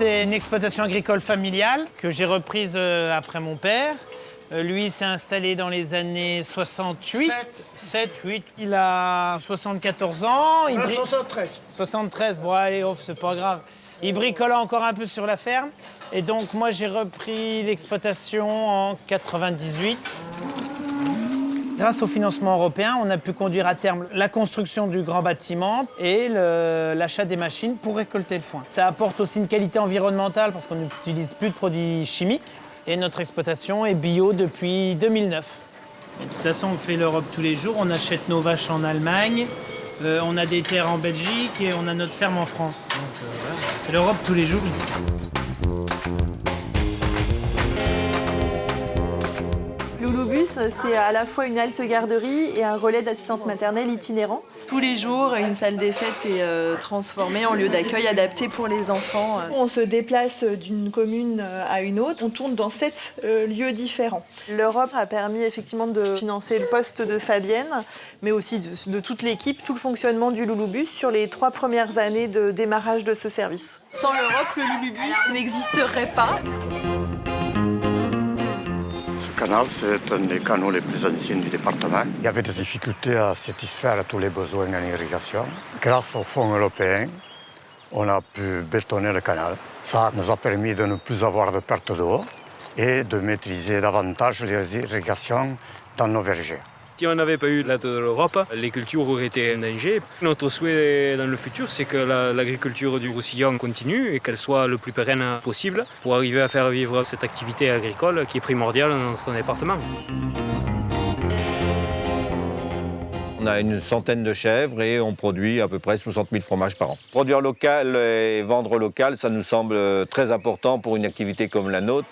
C'était une exploitation agricole familiale que j'ai reprise après mon père. Lui s'est installé dans les années 68. 7, 8. Il a 74 ans. 73. 73, bon allez, oh, c'est pas grave. Il bricole encore un peu sur la ferme. Et donc moi j'ai repris l'exploitation en 98. Grâce au financement européen, on a pu conduire à terme la construction du grand bâtiment et l'achat des machines pour récolter le foin. Ça apporte aussi une qualité environnementale parce qu'on n'utilise plus de produits chimiques. Et notre exploitation est bio depuis 2009. Et de toute façon, on fait l'Europe tous les jours. On achète nos vaches en Allemagne, on a des terres en Belgique et on a notre ferme en France. Donc voilà, c'est l'Europe tous les jours ici. Louloubus, c'est à la fois une halte garderie et un relais d'assistante maternelle itinérant. Tous les jours, une salle des fêtes est transformée en lieu d'accueil adapté pour les enfants. On se déplace d'une commune à une autre. On tourne dans 7 lieux différents. L'Europe a permis effectivement de financer le poste de Fabienne, mais aussi de toute l'équipe, tout le fonctionnement du Louloubus sur les 3 premières années de démarrage de ce service. Sans l'Europe, le Louloubus n'existerait pas. Ce canal, c'est un des canaux les plus anciens du département. Il y avait des difficultés à satisfaire tous les besoins en irrigation. Grâce aux fonds européens, on a pu bétonner le canal. Ça nous a permis de ne plus avoir de perte d'eau et de maîtriser davantage les irrigations dans nos vergers. Si on n'avait pas eu l'aide de l'Europe, les cultures auraient été en danger. Notre souhait dans le futur, c'est que l'agriculture du Roussillon continue et qu'elle soit le plus pérenne possible pour arriver à faire vivre cette activité agricole qui est primordiale dans notre département. On a une centaine de chèvres et on produit à peu près 60 000 fromages par an. Produire local et vendre local, ça nous semble très important pour une activité comme la nôtre.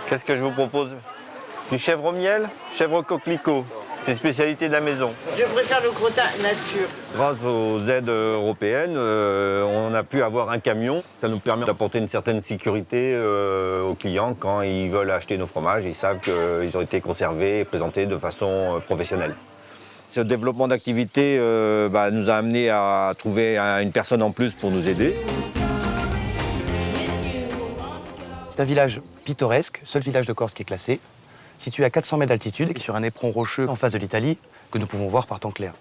Qu'est-ce que je vous propose? Du chèvre au miel, chèvre au coquelicot. C'est une spécialité de la maison. Je préfère le crottin nature. Grâce aux aides européennes, on a pu avoir un camion. Ça nous permet d'apporter une certaine sécurité aux clients quand ils veulent acheter nos fromages. Ils savent qu'ils ont été conservés et présentés de façon professionnelle. Ce développement d'activité nous a amené à trouver une personne en plus pour nous aider. C'est un village pittoresque, seul village de Corse qui est classé, situé à 400 mètres d'altitude et sur un éperon rocheux en face de l'Italie, que nous pouvons voir par temps clair.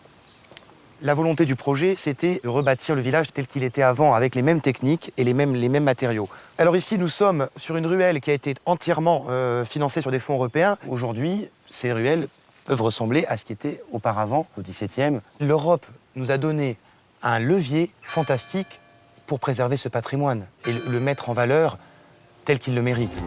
La volonté du projet, c'était de rebâtir le village tel qu'il était avant, avec les mêmes techniques et les mêmes matériaux. Alors ici, nous sommes sur une ruelle qui a été entièrement financée sur des fonds européens. Aujourd'hui, ces ruelles peuvent ressembler à ce qui était auparavant, au XVIIe. L'Europe nous a donné un levier fantastique pour préserver ce patrimoine et le mettre en valeur tel qu'il le mérite.